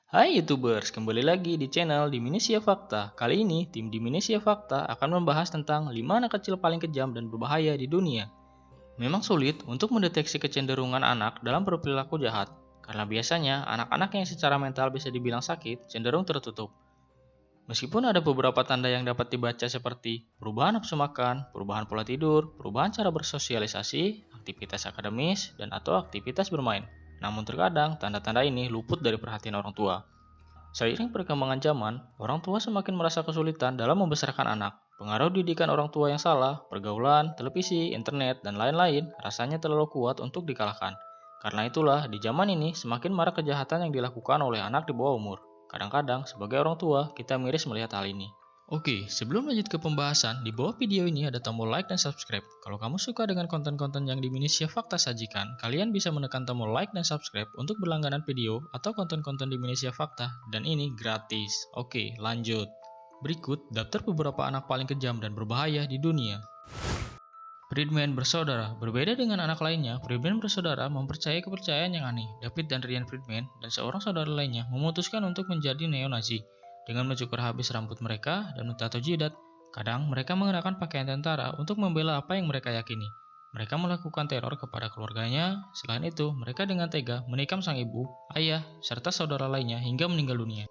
Hai YouTubers, kembali lagi di channel Dimensia Fakta. Kali ini, tim Dimensia Fakta akan membahas tentang 5 anak kecil paling kejam dan berbahaya di dunia. Memang sulit untuk mendeteksi kecenderungan anak dalam berperilaku jahat, karena biasanya anak-anak yang secara mental bisa dibilang sakit cenderung tertutup. Meskipun ada beberapa tanda yang dapat dibaca seperti perubahan nafsu makan, perubahan pola tidur, perubahan cara bersosialisasi, aktivitas akademis, dan atau aktivitas bermain. Namun terkadang tanda-tanda ini luput dari perhatian orang tua. Seiring perkembangan zaman, orang tua semakin merasa kesulitan dalam membesarkan anak. Pengaruh didikan orang tua yang salah, pergaulan, televisi, internet, dan lain-lain rasanya terlalu kuat untuk dikalahkan. Karena itulah, di zaman ini semakin marak kejahatan yang dilakukan oleh anak di bawah umur. Kadang-kadang, sebagai orang tua, kita miris melihat hal ini. Oke, sebelum lanjut ke pembahasan, di bawah video ini ada tombol like dan subscribe. Kalau kamu suka dengan konten-konten yang Dimensia Fakta sajikan, kalian bisa menekan tombol like dan subscribe untuk berlangganan video atau konten-konten Dimensia Fakta, dan ini gratis. Oke, lanjut. Berikut daftar beberapa anak paling kejam dan berbahaya di dunia. Friedman bersaudara. Berbeda dengan anak lainnya, Friedman bersaudara mempercayai kepercayaan yang aneh. David dan Ryan Friedman dan seorang saudara lainnya memutuskan untuk menjadi neo-Nazi. Dengan mencukur habis rambut mereka dan tato jidat, kadang mereka mengenakan pakaian tentara untuk membela apa yang mereka yakini. Mereka melakukan teror kepada keluarganya. Selain itu, mereka dengan tega menikam sang ibu, ayah, serta saudara lainnya hingga meninggal dunia.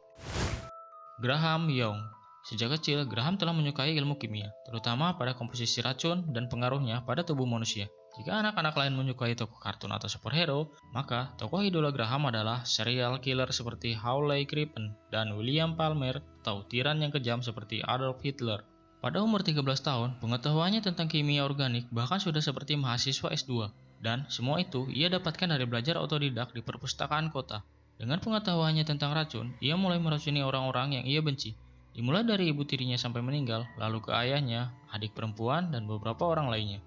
Graham Young. Sejak kecil, Graham telah menyukai ilmu kimia, terutama pada komposisi racun dan pengaruhnya pada tubuh manusia. Jika anak-anak lain menyukai tokoh kartun atau superhero, maka tokoh idola Graham adalah serial killer seperti Hawley Crippen dan William Palmer atau tiran yang kejam seperti Adolf Hitler. Pada umur 13 tahun, pengetahuannya tentang kimia organik bahkan sudah seperti mahasiswa S2, dan semua itu ia dapatkan dari belajar otodidak di perpustakaan kota. Dengan pengetahuannya tentang racun, ia mulai meracuni orang-orang yang ia benci. Dimulai dari ibu tirinya sampai meninggal, lalu ke ayahnya, adik perempuan, dan beberapa orang lainnya.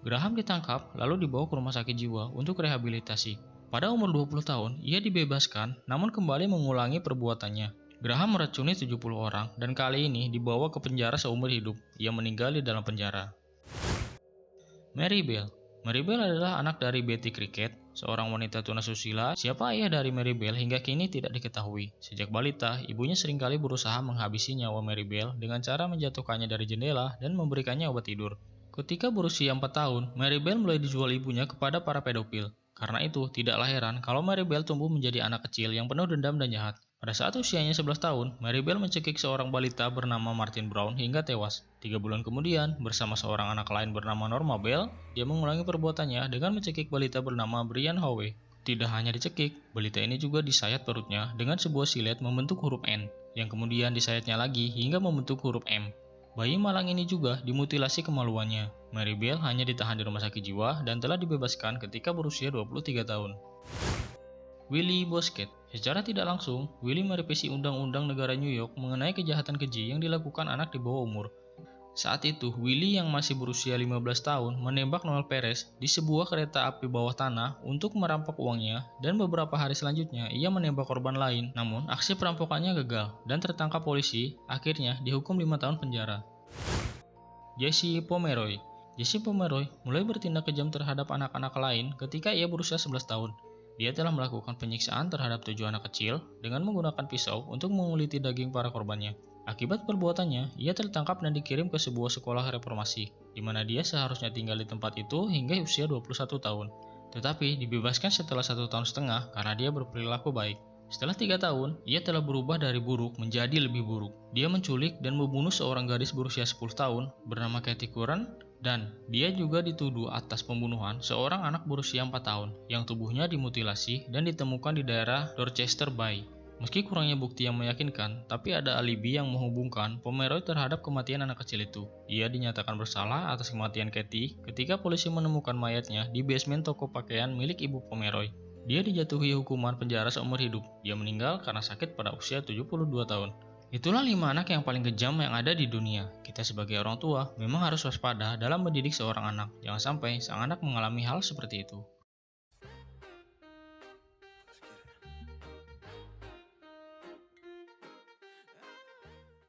Graham ditangkap lalu dibawa ke rumah sakit jiwa untuk rehabilitasi. Pada umur 20 tahun, ia dibebaskan namun kembali mengulangi perbuatannya. Graham meracuni 70 orang dan kali ini dibawa ke penjara seumur hidup. Ia meninggal di dalam penjara. Mary Bell. Mary Bell adalah anak dari Betty Cricket, seorang wanita tunasusila. Siapa ayah dari Mary Bell hingga kini tidak diketahui. Sejak balita, ibunya seringkali berusaha menghabisi nyawa Mary Bell dengan cara menjatuhkannya dari jendela dan memberikannya obat tidur. Ketika berusia 4 tahun, Mary Bell mulai dijual ibunya kepada para pedofil. Karena itu, tidaklah heran kalau Mary Bell tumbuh menjadi anak kecil yang penuh dendam dan jahat. Pada saat usianya 11 tahun, Mary Bell mencekik seorang balita bernama Martin Brown hingga tewas. 3 bulan kemudian, bersama seorang anak lain bernama Norma Bell, dia mengulangi perbuatannya dengan mencekik balita bernama Brian Howe. Tidak hanya dicekik, balita ini juga disayat perutnya dengan sebuah silet membentuk huruf N, yang kemudian disayatnya lagi hingga membentuk huruf M. Bayi malang ini juga dimutilasi kemaluannya. Mary Bell hanya ditahan di rumah sakit jiwa dan telah dibebaskan ketika berusia 23 tahun. Willie Bosket. Secara tidak langsung, Willie merevisi undang-undang negara New York mengenai kejahatan keji yang dilakukan anak di bawah umur. Saat itu, Willie yang masih berusia 15 tahun menembak Noel Perez di sebuah kereta api bawah tanah untuk merampok uangnya, dan beberapa hari selanjutnya ia menembak korban lain. Namun, aksi perampokannya gagal dan tertangkap polisi, akhirnya dihukum 5 tahun penjara. Jesse Pomeroy. Jesse Pomeroy mulai bertindak kejam terhadap anak-anak lain ketika ia berusia 11 tahun. Dia telah melakukan penyiksaan terhadap 7 anak kecil dengan menggunakan pisau untuk menguliti daging para korbannya. Akibat perbuatannya, ia tertangkap dan dikirim ke sebuah sekolah reformasi, di mana dia seharusnya tinggal di tempat itu hingga usia 21 tahun. Tetapi dibebaskan setelah 1,5 tahun karena dia berperilaku baik. Setelah 3 tahun, ia telah berubah dari buruk menjadi lebih buruk. Dia menculik dan membunuh seorang gadis berusia 10 tahun bernama Kathy Curran, dan dia juga dituduh atas pembunuhan seorang anak berusia 4 tahun yang tubuhnya dimutilasi dan ditemukan di daerah Dorchester Bay. Meski kurangnya bukti yang meyakinkan, tapi ada alibi yang menghubungkan Pomeroy terhadap kematian anak kecil itu. Ia dinyatakan bersalah atas kematian Kathy ketika polisi menemukan mayatnya di basement toko pakaian milik ibu Pomeroy. Dia dijatuhi hukuman penjara seumur hidup. Dia meninggal karena sakit pada usia 72 tahun. Itulah 5 anak yang paling kejam yang ada di dunia. Kita sebagai orang tua memang harus waspada dalam mendidik seorang anak. Jangan sampai sang anak mengalami hal seperti itu.